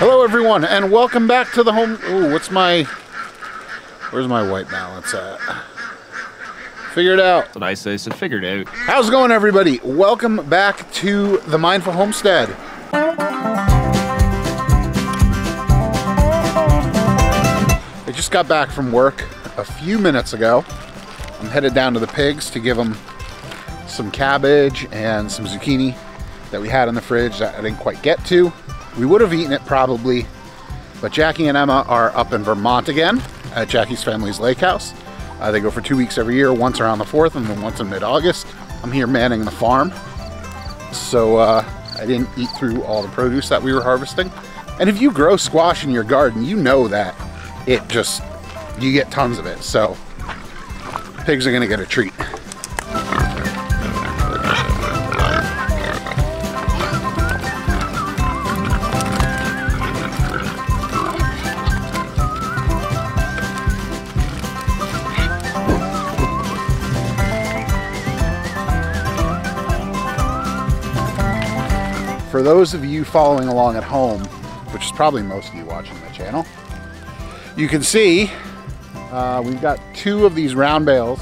Hello everyone, and welcome back to the home. Ooh, where's my white balance at? Figured out. That's what I say, so figured out. How's it going, everybody? Welcome back to the Mindful Homestead. I just got back from work a few minutes ago. I'm headed down to the pigs to give them some cabbage and some zucchini that we had in the fridge that I didn't quite get to. We would have eaten it probably, but Jackie and Emma are up in Vermont again at Jackie's family's lake house. They go for 2 weeks every year, once around the 4th and then once in mid-August. I'm here manning the farm, so I didn't eat through all the produce that we were harvesting. And if you grow squash in your garden, you know that you get tons of it, so pigs are gonna get a treat. For those of you following along at home, which is probably most of you watching the channel, you can see we've got 2 of these round bales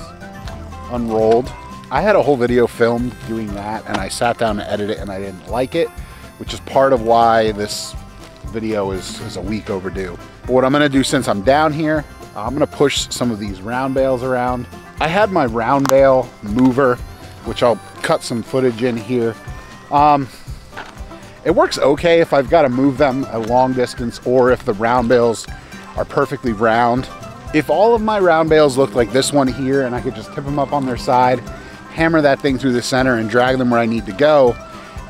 unrolled. I had a whole video filmed doing that, and I sat down to edit it and I didn't like it, which is part of why this video is a week overdue. But what I'm gonna do, since I'm down here, I'm gonna push some of these round bales around. I had my round bale mover, which I'll cut some footage in here. It works okay if I've got to move them a long distance or if the round bales are perfectly round. If all of my round bales look like this one here and I could just tip them up on their side, hammer that thing through the center and drag them where I need to go,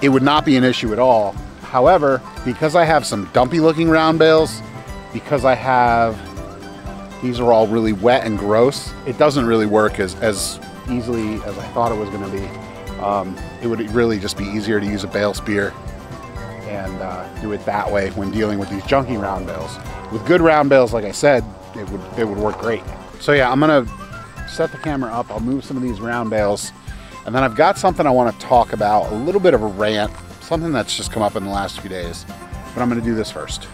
it would not be an issue at all. However, because I have some dumpy looking round bales, because these are all really wet and gross, it doesn't really work as easily as I thought it was going to be. It would really just be easier to use a bale spear and do it that way when dealing with these junky round bales. With good round bales, like I said, it would work great. So yeah, I'm gonna set the camera up, I'll move some of these round bales, and then I've got something I want to talk about, a little bit of a rant, something that's just come up in the last few days, but I'm gonna do this first.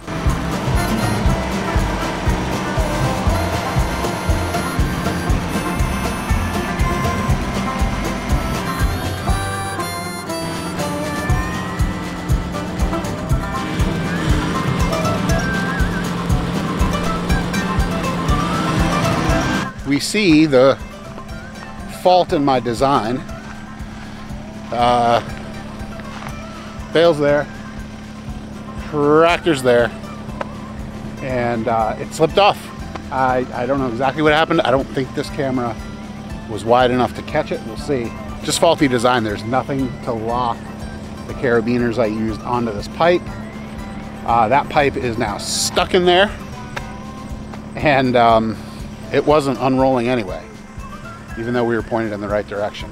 We see the fault in my design. Bale's there, tractor's there, and it slipped off. I don't know exactly what happened. I don't think this camera was wide enough to catch it. We'll see. Just faulty design. There's nothing to lock the carabiners I used onto this pipe. That pipe is now stuck in there, and it wasn't unrolling anyway, even though we were pointed in the right direction.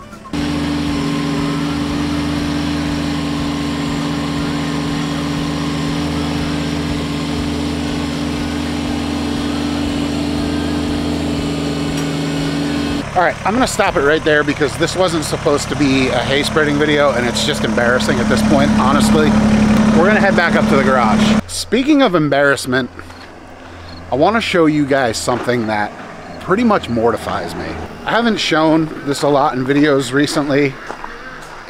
All right, I'm gonna stop it right there because this wasn't supposed to be a hay spreading video, and it's just embarrassing at this point, honestly. We're gonna head back up to the garage. Speaking of embarrassment, I wanna show you guys something that pretty much mortifies me. I haven't shown this a lot in videos recently,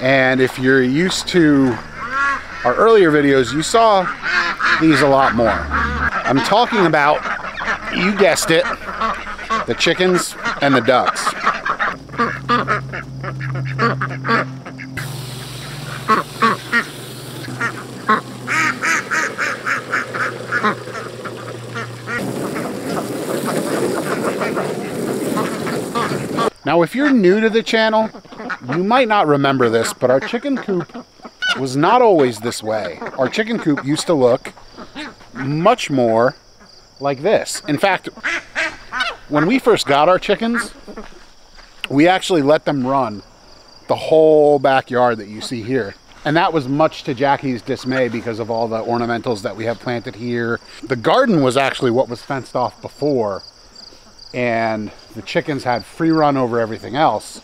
and if you're used to our earlier videos, you saw these a lot more. I'm talking about, you guessed it, the chickens and the ducks. Now, if you're new to the channel, you might not remember this, but our chicken coop was not always this way. Our chicken coop used to look much more like this. In fact, when we first got our chickens, we actually let them run the whole backyard that you see here. And that was much to Jackie's dismay because of all the ornamentals that we have planted here. The garden was actually what was fenced off before, and the chickens had free run over everything else.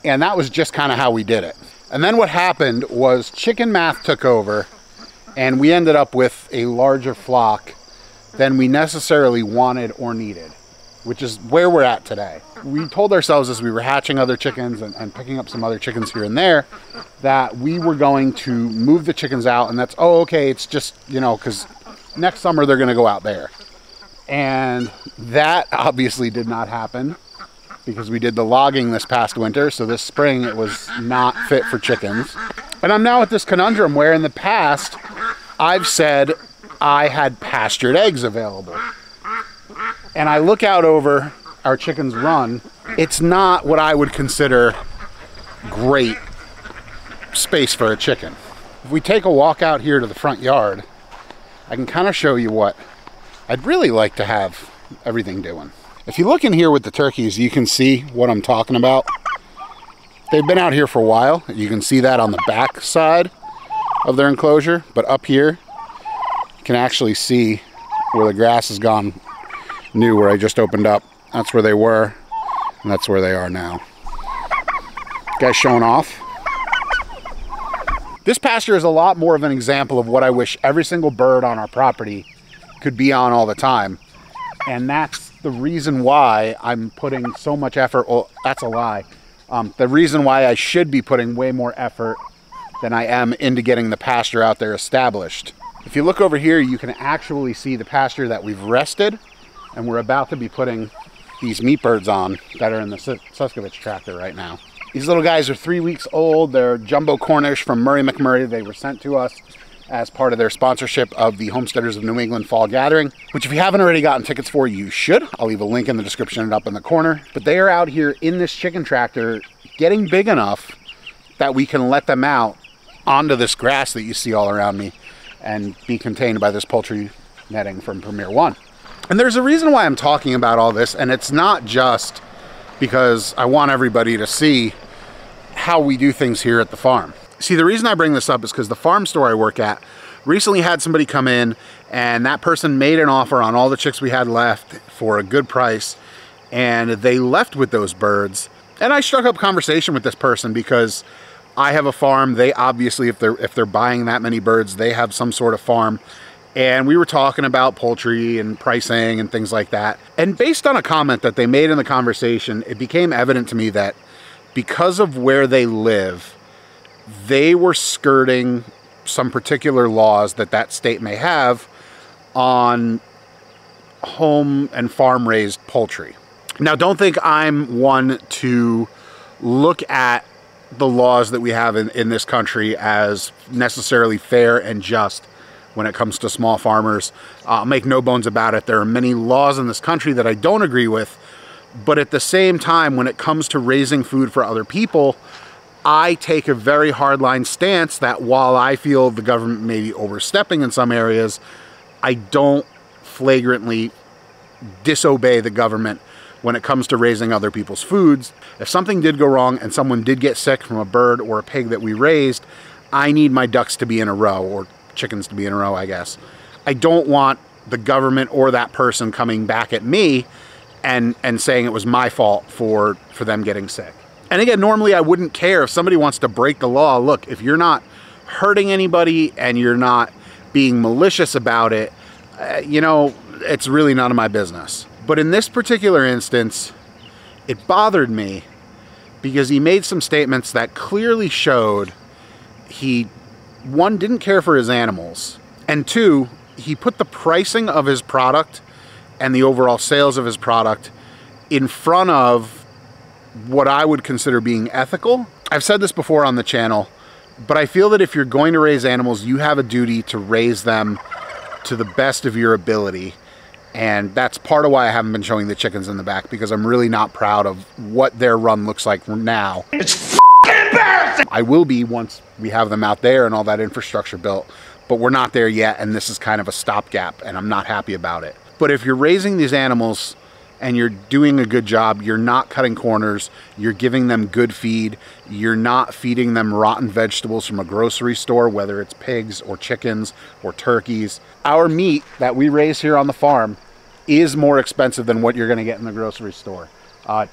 And that was just kind of how we did it. And then what happened was chicken math took over, And we ended up with a larger flock than we necessarily wanted or needed, which is where we're at today. We told ourselves as we were hatching other chickens and picking up some other chickens here and there that we were going to move the chickens out, and that's, oh, okay, it's just, you know, because next summer they're going to go out there. And that obviously did not happen because we did the logging this past winter, so this spring it was not fit for chickens. And I'm now at this conundrum where in the past I've said I had pastured eggs available. And I look out over our chickens' run. It's not what I would consider great space for a chicken. If we take a walk out here to the front yard, I can kind of show you what I'd really like to have everything doing. If you look in here with the turkeys, you can see what I'm talking about. They've been out here for a while. You can see that on the back side of their enclosure, but up here, you can actually see where the grass has gone new, where I just opened up. That's where they were, and that's where they are now. Guys showing off. This pasture is a lot more of an example of what I wish every single bird on our property could be on all the time. And that's the reason why I'm putting so much effort. Well, that's a lie. The reason why I should be putting way more effort than I am into getting the pasture out there established. If you look over here, you can actually see the pasture that we've rested, and we're about to be putting these meat birds on that are in the Suskovich tractor right now. These little guys are 3 weeks old. They're jumbo Cornish from Murray McMurray. They were sent to us as part of their sponsorship of the Homesteaders of New England Fall Gathering, which if you haven't already gotten tickets for, you should. I'll leave a link in the description and up in the corner. But they are out here in this chicken tractor getting big enough that we can let them out onto this grass that you see all around me and be contained by this poultry netting from Premier One. And there's a reason why I'm talking about all this, and it's not just because I want everybody to see how we do things here at the farm. See, the reason I bring this up is because the farm store I work at recently had somebody come in, and that person made an offer on all the chicks we had left for a good price, and they left with those birds. And I struck up conversation with this person because I have a farm. They obviously, if they're buying that many birds, they have some sort of farm. And we were talking about poultry and pricing and things like that. And based on a comment that they made in the conversation, it became evident to me that because of where they live, they were skirting some particular laws that that state may have on home and farm raised poultry. Now, don't think I'm one to look at the laws that we have in this country as necessarily fair and just when it comes to small farmers. Make no bones about it. There are many laws in this country that I don't agree with, but at the same time, when it comes to raising food for other people, I take a very hardline stance that while I feel the government may be overstepping in some areas, I don't flagrantly disobey the government when it comes to raising other people's foods. If something did go wrong and someone did get sick from a bird or a pig that we raised, I need my ducks to be in a row, or chickens to be in a row, I guess. I don't want the government or that person coming back at me and saying it was my fault for them getting sick. And again, normally I wouldn't care if somebody wants to break the law. Look, if you're not hurting anybody and you're not being malicious about it, you know, it's really none of my business. But in this particular instance, it bothered me because he made some statements that clearly showed he, one, didn't care for his animals, and two, he put the pricing of his product and the overall sales of his product in front of what I would consider being ethical. I've said this before on the channel, but I feel that if you're going to raise animals, you have a duty to raise them to the best of your ability. And that's part of why I haven't been showing the chickens in the back, because I'm really not proud of what their run looks like now. It's f***ing embarrassing! I will be once we have them out there and all that infrastructure built, but we're not there yet, and this is kind of a stopgap, and I'm not happy about it. But if you're raising these animals and you're doing a good job, you're not cutting corners, you're giving them good feed, you're not feeding them rotten vegetables from a grocery store, whether it's pigs or chickens or turkeys. Our meat that we raise here on the farm is more expensive than what you're gonna get in the grocery store.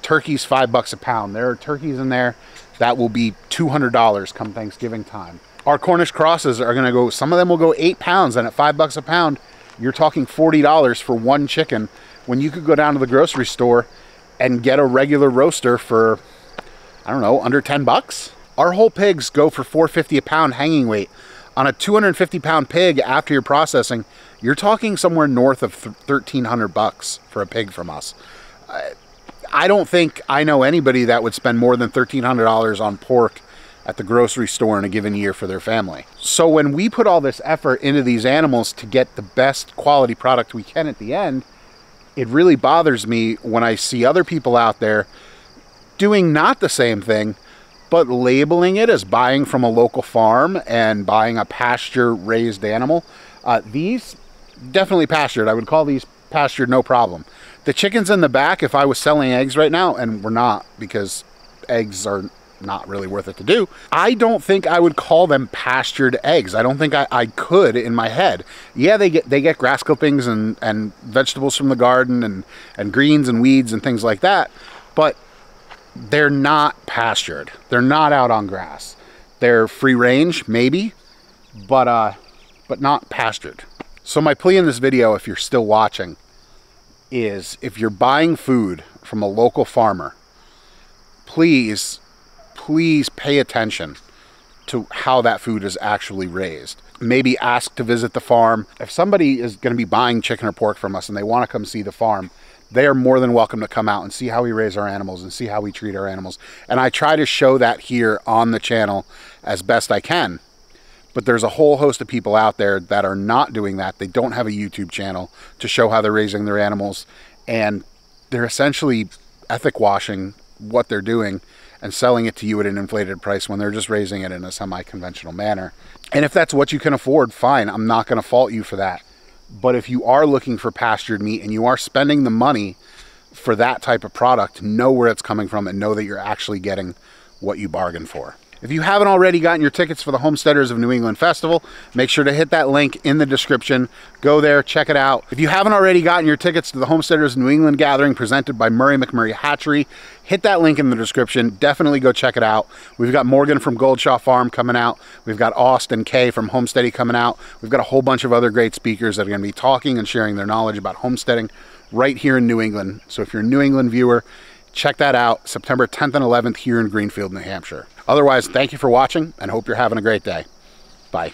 Turkey's $5 a pound. There are turkeys in there that will be $200 come Thanksgiving time. Our Cornish crosses are gonna go, some of them will go 8 pounds, and at $5 a pound, you're talking $40 for one chicken, when you could go down to the grocery store and get a regular roaster for, I don't know, under 10 bucks. Our whole pigs go for $4.50 a pound hanging weight. On a 250 pound pig, after your processing, you're talking somewhere north of 1,300 bucks for a pig from us. I don't think I know anybody that would spend more than $1,300 on pork at the grocery store in a given year for their family. So when we put all this effort into these animals to get the best quality product we can at the end, it really bothers me when I see other people out there doing not the same thing, but labeling it as buying from a local farm and buying a pasture-raised animal. These, definitely pastured. I would call these pastured, no problem. The chickens in the back, if I was selling eggs right now, and we're not because eggs are not really worth it to do, I don't think I would call them pastured eggs. I don't think I could in my head. Yeah, they get grass clippings and vegetables from the garden and greens and weeds and things like that, but they're not pastured. They're not out on grass. They're free range, maybe, but not pastured. So my plea in this video, if you're still watching, is if you're buying food from a local farmer, please pay attention to how that food is actually raised. Maybe ask to visit the farm. If somebody is going to be buying chicken or pork from us and they want to come see the farm, they are more than welcome to come out and see how we raise our animals and see how we treat our animals. And I try to show that here on the channel as best I can. But there's a whole host of people out there that are not doing that. They don't have a YouTube channel to show how they're raising their animals. And they're essentially ethic washing what they're doing and selling it to you at an inflated price when they're just raising it in a semi-conventional manner. And if that's what you can afford, fine. I'm not going to fault you for that. But if you are looking for pastured meat and you are spending the money for that type of product, know where it's coming from and know that you're actually getting what you bargained for. If you haven't already gotten your tickets for the Homesteaders of New England Festival, make sure to hit that link in the description. Go there, check it out. If you haven't already gotten your tickets to the Homesteaders of New England Gathering presented by Murray McMurray Hatchery, hit that link in the description. Definitely go check it out. We've got Morgan from Goldshaw Farm coming out. We've got Austin Kay from Homesteading coming out. We've got a whole bunch of other great speakers that are going to be talking and sharing their knowledge about homesteading right here in New England. So if you're a New England viewer, check that out, September 10th and 11th here in Greenfield, New Hampshire. Otherwise, thank you for watching and hope you're having a great day. Bye.